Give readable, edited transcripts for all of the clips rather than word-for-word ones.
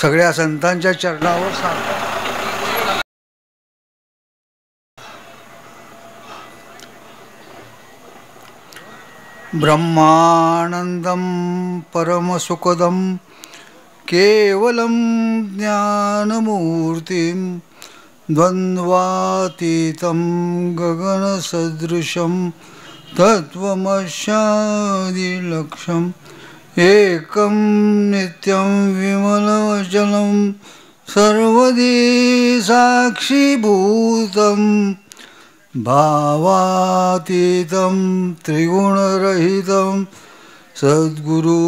सगळ्या संतांच्या चरणावर सांगतात. ब्रह्मानंदं परमसुखदं केवलं ज्ञानमूर्तिं द्वन्द्वातीतं गगनसदृशं तत्त्वमस्यादिलक्ष्यम् एकं नित्यं विमलवचनं सर्वदी साक्षीभूतं भावातीतं त्रिगुणरहितं सद्गुरु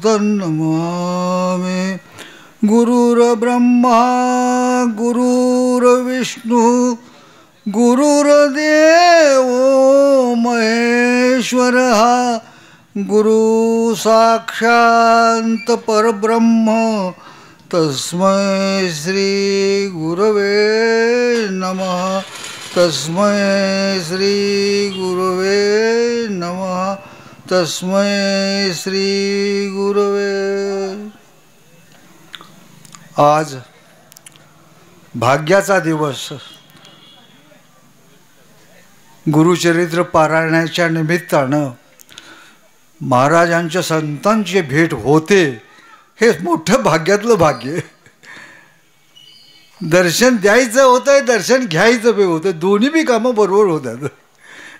तन्नमामि. गुरुर्ब्रह्मा गुरुर्विष्णु गुरुर्देवो महेश्वरः गुरु साक्षात् परब्रह्म तस्मै श्री गुरवे नमः. तस्मै श्री गुरवे नमः. तस्मै श्री गुरवे. आज भाग्याचा दिवस. गुरुचरित्र पारायणाच्या निमित्तानं महाराजांच्या संतांची भेट होते हे मोठं भाग्यातलं भाग्य. दर्शन द्यायचं होतंय, दर्शन घ्यायचं बी होतं. दोन्ही बी कामं बरोबर होतात.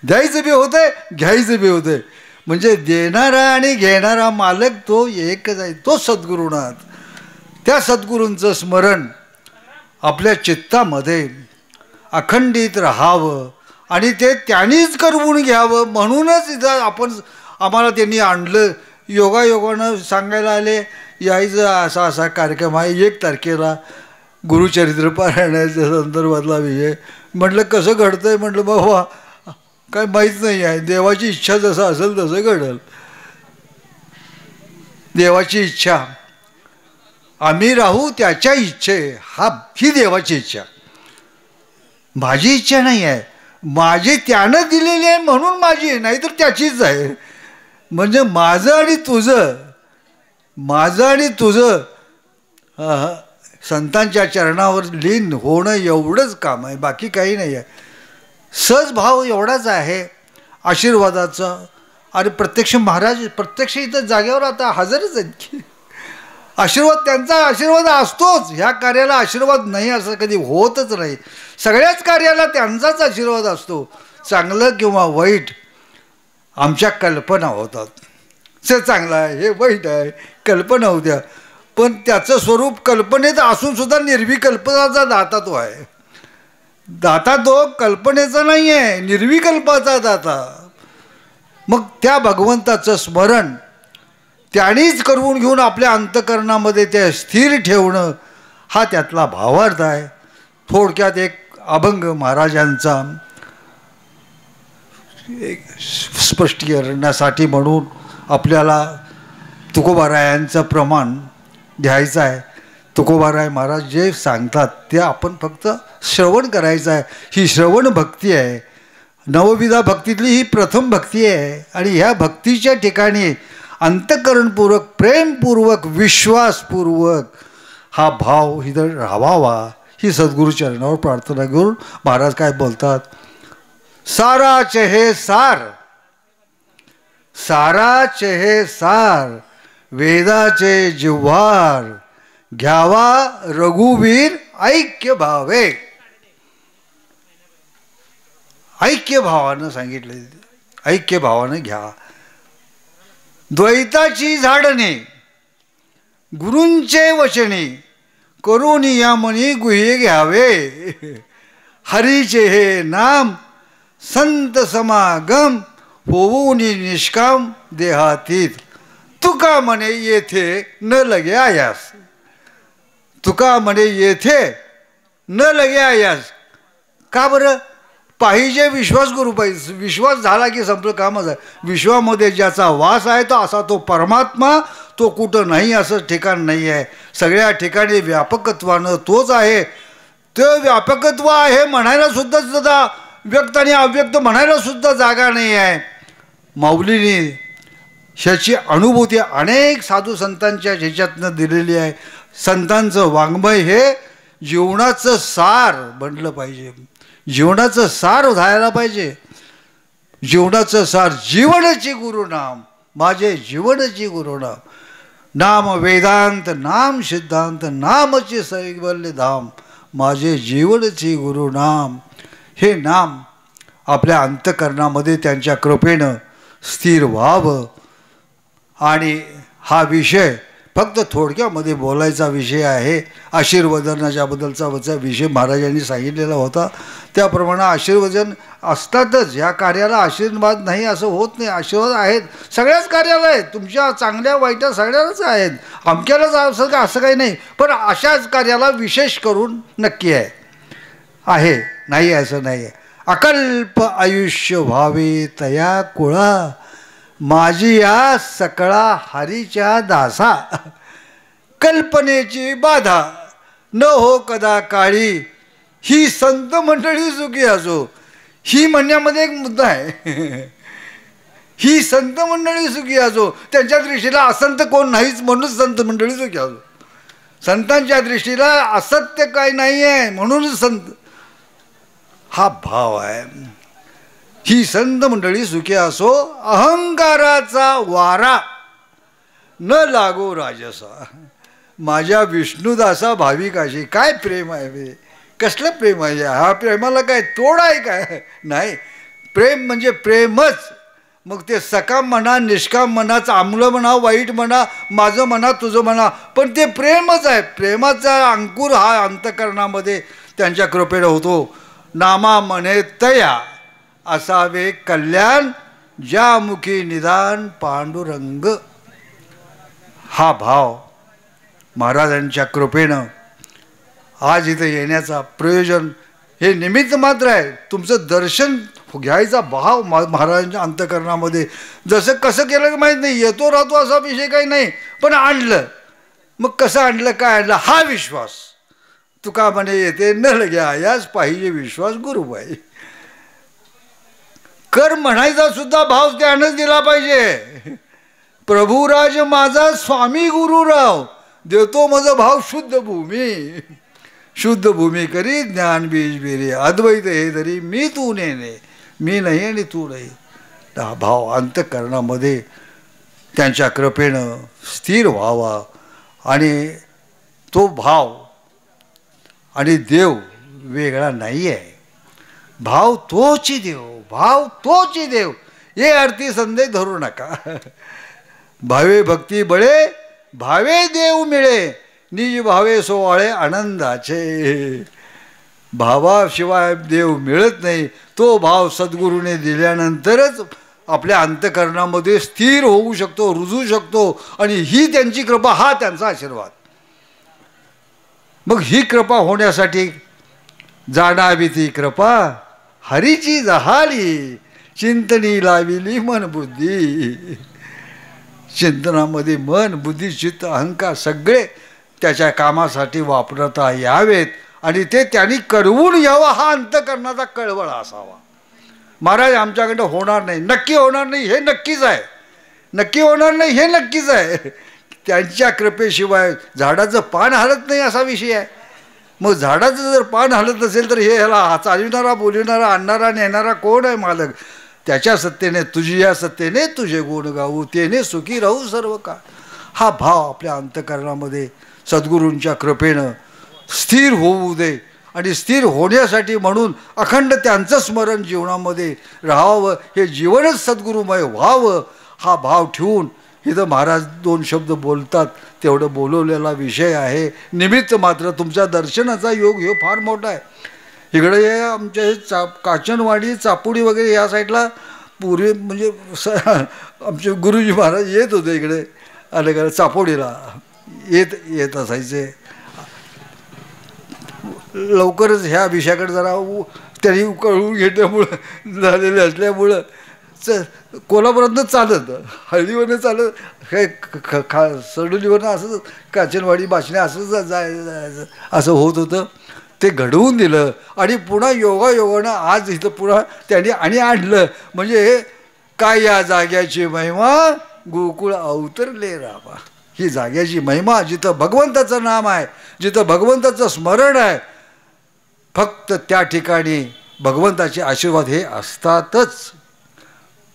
द्यायचं बी होतंय, घ्यायचं बी होतंय. म्हणजे देणारा आणि घेणारा मालक तो एकच आहे, तो सद्गुरुनाथ. त्या सद्गुरूंचं स्मरण आपल्या चित्तामध्ये अखंडित राहावं आणि ते त्यांनीच करवून घ्यावं म्हणूनच इथं आम्हाला त्यांनी आणलं. योगायोगानं सांगायला आले यायचं असा असा कार्यक्रम आहे 1 तारखेला गुरुचरित्र पारायणाच्या संदर्भातला विषय. म्हटलं कसं घडतंय? म्हटलं बाबा काय माहीत नाही आहे. देवाची इच्छा जसं असेल तसं घडेल. देवाची इच्छा आम्ही राहू त्याच्या इच्छे ही देवाची इच्छा. माझी इच्छा नाही आहे. माझी त्यानं दिलेली आहे म्हणून माझी आहे, नाही तर त्याचीच आहे. म्हणजे माझं आणि तुझं संतांच्या चरणावर लीन होणं एवढंच काम आहे, बाकी काही नाही आहे. सहजभाव एवढाच आहे आशीर्वादाचा. आणि प्रत्यक्ष महाराज प्रत्यक्ष इथं जागेवर आता हजरच आहेत. आशीर्वाद त्यांचा आशीर्वाद असतोच. ह्या कार्याला आशीर्वाद नाही असं कधी होतच नाही. सगळ्याच कार्याला त्यांचाच आशीर्वाद असतो. चांगलं किंवा वाईट आमच्या कल्पना होतात. ते चांगलं आहे, हे वाईट आहे, कल्पना होत्या. पण त्याचं स्वरूप कल्पनेत असूनसुद्धा निर्विकल्पनाचा दाता तो आहे. दाता तो कल्पनेचा नाही आहे, निर्विकल्पाचा दाता. मग त्या भगवंताचं स्मरण त्यानीच करवून घेऊन आपल्या अंतःकरणामध्ये ते स्थिर ठेवणं हा त्यातला भावार्थ आहे. थोडक्यात एक अभंग महाराजांचा एक स्पष्टीकरणासाठी म्हणून आपल्याला तुकोबारायांचं प्रमाण घ्यायचं आहे. तुकोबाराय महाराज जे सांगतात ते आपण फक्त श्रवण करायचं आहे. ही श्रवण भक्ती आहे. नवविधा भक्तीतली ही प्रथम भक्ती आहे. आणि ह्या भक्तीच्या ठिकाणी अंतःकरणपूर्वक, प्रेमपूर्वक, विश्वासपूर्वक हा भाव इथं राहावा ही सद्गुरू चरणावर प्रार्थना करून महाराज काय बोलतात. साराचे हे सार, साराचे हे सार, वेदाचे जिव्हार, घ्यावा रघुवीर ऐक्य भावे. ऐक्य भावानं सांगितलं, ऐक्य भावानं घ्या. द्वैताची झाडणे गुरूंचे वचने, करून या मनी गुहे घ्यावे. हरीचे हे नाम संत समागम, होऊन निष्काम देहातीत. तुका म्हणे येथे न लगे आयास. तुका म्हणे येथे न लगे आयास. का बरं? पाहिजे विश्वास करू पाहिजे. विश्वास झाला की संपलं कामच आहे. विश्वामध्ये ज्याचा वास आहे तो असा तो परमात्मा, तो कुठं नाही असं ठिकाण नाही आहे. सगळ्या ठिकाणी व्यापकत्वानं तोच आहे. ते व्यापकत्व आहे म्हणायला सुद्धा व्यक्त आणि अव्यक्त म्हणायला सुद्धा जागा नाही आहे. माऊलीने ह्याची अनुभूती अनेक साधू संतांच्या ह्याच्यातनं दिलेली आहे. संतांचं वाङ्मय हे जीवनाचं सार बनलं पाहिजे, जीवनाचं सार व्हायला पाहिजे. जीवनाचं सार जीवनाची गुरुनाम, माझे जीवनाची गुरुनाम. नाम वेदांत नाम सिद्धांत नामचे सैवल्य धाम, माझे जीवनची गुरुनाम. हे नाम आपल्या अंतःकरणामध्ये त्यांच्या कृपेनं स्थिर व्हावं. आणि हा विषय फक्त थोडक्यामध्ये बोलायचा विषय आहे. आशीर्वदनाच्याबद्दलचा विषय महाराजांनी सांगितलेला होता. त्याप्रमाणे आशीर्वदन असतातच. या कार्याला आशीर्वाद नाही असं होत नाही. आशीर्वाद आहेत, सगळ्याच कार्याला आहेत, तुमच्या चांगल्या वाईट सगळ्यालाच आहेत. अमक्यालाच असं काही नाही, पण अशाच कार्याला विशेष करून नक्की आहे नाही असं नाही. अकल्प आयुष्य व्हावे तया कुळा, माझी या सकळा हरीच्या दासा. कल्पनेची बाधा न हो कदा काळी, ही संत मंडळी सुखी असो. ही म्हणण्यामध्ये एक मुद्दा आहे. ही संत मंडळी सुखी असो. त्यांच्या दृष्टीला असंत कोण नाहीच म्हणून संत मंडळी सुखी असो. संतांच्या दृष्टीला असत्य काय नाही आहे म्हणून संत, हा भाव आहे. ही संत मंडळी सुखी असो. अहंकाराचा वारा न लागो राजसा, माझ्या विष्णुदासा भाविकाशी. काय प्रेम आहे बे, कसलं प्रेम आहे. हा प्रेमाला काय तोड आहे काय? नाही, प्रेम म्हणजे प्रेमच. मग ते सकाम म्हणा, निष्काम म्हणा, चांगलं म्हणा, वाईट म्हणा, माझं म्हणा, तुझं म्हणा, पण ते प्रेमच आहे. प्रेमाचा अंकुर हा अंतःकरणामध्ये त्यांच्या कृपेने होतो. नामा म्हणे तया असावे कल्याण, ज्या मुखी निदान पांडुरंग. हा भाव महाराजांच्या कृपेनं आज इथं येण्याचा प्रयोजन हे निमित्त मात्र आहे. तुमचं दर्शन घ्यायचा भाव महाराजांच्या अंतःकरणामध्ये जसं कसं केलं की माहीत नाही, येतो राहतो असा विषय काही नाही, पण आणलं. मग कसं आणलं, काय आणलं, हा विश्वास. तुका म्हणे येते न लग्या याच पाहिजे विश्वास गुरुबाई. कर म्हणायचा सुद्धा भाव त्यानंच दिला पाहिजे. प्रभुराज माझा स्वामी गुरुराव, देतो माझा भाव शुद्ध भूमी. शुद्ध भूमी करी ज्ञान बीज बिरे, अद्वैत हे तरी मी तू नेणे, मी नाही आणि तू नाही. हा भाव अंतःकरणामध्ये त्यांच्या कृपेनं स्थिर व्हावा. आणि तो भाव आणि देव वेगळा नाही आहे. भाव तोची देव, भाव तोची देव, हे अर्थी संदेश धरू नका. भावे भक्ती बळे, भावे देव मिळे, निज भावे सोवाळे आनंदाचे. भावाशिवाय देव मिळत नाही. तो भाव सद्गुरूने दिल्यानंतरच आपल्या अंतःकरणामध्ये स्थिर होऊ शकतो, रुजू शकतो. आणि ही त्यांची कृपा, हा त्यांचा आशीर्वाद. मग ही कृपा होण्यासाठी जाणावी ती कृपा हरीची जहाली, चिंतनी लाविली मन बुद्धी. चिंतनामध्ये मन बुद्धी चित्त अहंकार सगळे त्याच्या कामासाठी वापरता यावेत. आणि ते त्यांनी कळवून यावं, हा अंतःकरणाचा कळवळा असावा. महाराज आमच्याकडं होणार नाही, नक्की होणार नाही हे नक्कीच आहे, नक्की होणार नाही हे नक्कीच आहे. त्यांच्या कृपेशिवाय झाडाचं पान हलत नाही असा विषय आहे. मग झाडाचं जर पान हलत असेल तर हे ह्याला चालविणारा, बोलविणारा, आणणारा, नेणारा कोण आहे? मालक. त्याच्या सत्तेने, तुझी या सत्तेने तुझे गुण गाऊ, तेने सुखी राहू सर्व काळ. हा भाव आपल्या अंतःकरणामध्ये सद्गुरूंच्या कृपेनं स्थिर होऊ दे. आणि स्थिर होण्यासाठी म्हणून अखंड त्यांचं स्मरण जीवनामध्ये राहावं, हे जीवनच सद्गुरुमय व्हावं, हा भाव ठेवून इथं महाराज दोन शब्द बोलतात. तेवढं बोलवलेला विषय आहे. निमित्त मात्र तुमच्या दर्शनाचा योग हे फार मोठा आहे. इकडे हे आमच्या हे काचनवाडी, चापुडी वगैरे या साईडला पूर्वी म्हणजे आमचे गुरुजी महाराज येत होते इकडे अलीकडे चापोडीला येत असायचे. लवकरच ह्या विषयाकडे जरा त्यांनी कळून घेतल्यामुळं झालेले असल्यामुळं कोल्हापुरातनं चालत, हळदीवरनं चालत, काय सडोलीवरनं असं काचनवाडी बाचण्या असं जायचं असं होत होतं. ते घडवून दिलं आणि पुन्हा योगायोगानं आज इथं पुन्हा त्यांनी आणि आणलं. म्हणजे काय या जाग्याची महिमा, गोकुळ अवतरले रामा. ही जाग्याची महिमा. जिथं भगवंताचं नाम आहे, जिथं भगवंताचं स्मरण आहे, फक्त त्या ठिकाणी भगवंताचे आशीर्वाद हे असतातच.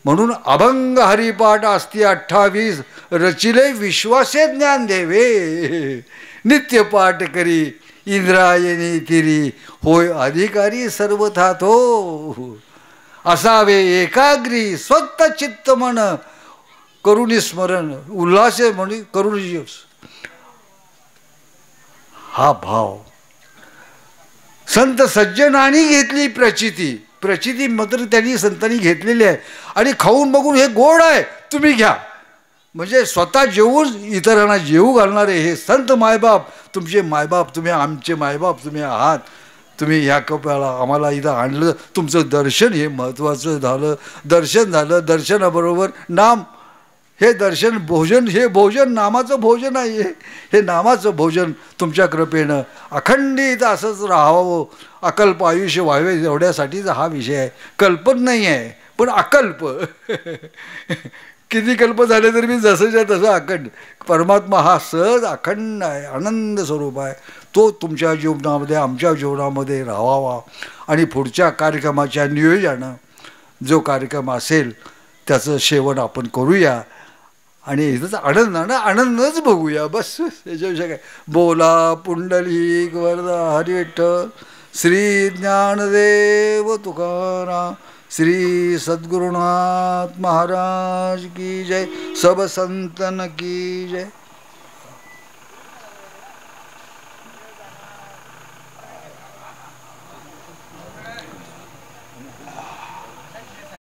म्हणून अभंग हरिपाठ असती 28 रचिले विश्वासे ज्ञान देवे. नित्य पाठ करी इंद्रायणी तिरी होय अधिकारी सर्वथा तो. असावे एकाग्री स्वतः चित्त मन करुणी स्मरण उल्हासे म्हणून करुणी. हा भाव संत सज्जनांनी घेतली प्रचिती मात्र त्यांनी संतांनी घेतलेली आहे. आणि खाऊन बघून हे गोड आहे तुम्ही घ्या, म्हणजे स्वतः जेवून इतरांना जेवू घालणारे हे संत मायबाप, तुमचे मायबाप, तुम्ही आमचे मायबाप तुम्ही आहात. तुम्ही ह्या कपाला आम्हाला इथं आणलं, तुमचं दर्शन हे महत्त्वाचं झालं. दर्शन झालं, दर्शनाबरोबर नाम, हे दर्शन भोजन, हे भोजन नामाचं भोजन आहे. हे नामाचं भोजन तुमच्या कृपेनं अखंडित असंच राहावं, अकल्प आयुष्य व्हावे एवढ्यासाठीचा हा विषय आहे. कल्पन नाही आहे पण अकल्प. किती कल्प झाले तरी मी जसंच्या तसं अखंड. परमात्मा हा सहज अखंड आहे, आनंद स्वरूप आहे. तो तुमच्या जीवनामध्ये आमच्या जीवनामध्ये राहावा. आणि पुढच्या कार्यक्रमाच्या नियोजनानं जो कार्यक्रम असेल त्याचं सेवन आपण करूया आणि इथंच आनंदच बघूया बस. याच्याविषयी काय. बोला पुंडलिक वरदा हरी विठ्ठल. श्री ज्ञानदेव तुकाराम, श्री सद्गुरुनाथ महाराज की जय. सब संतन की जय.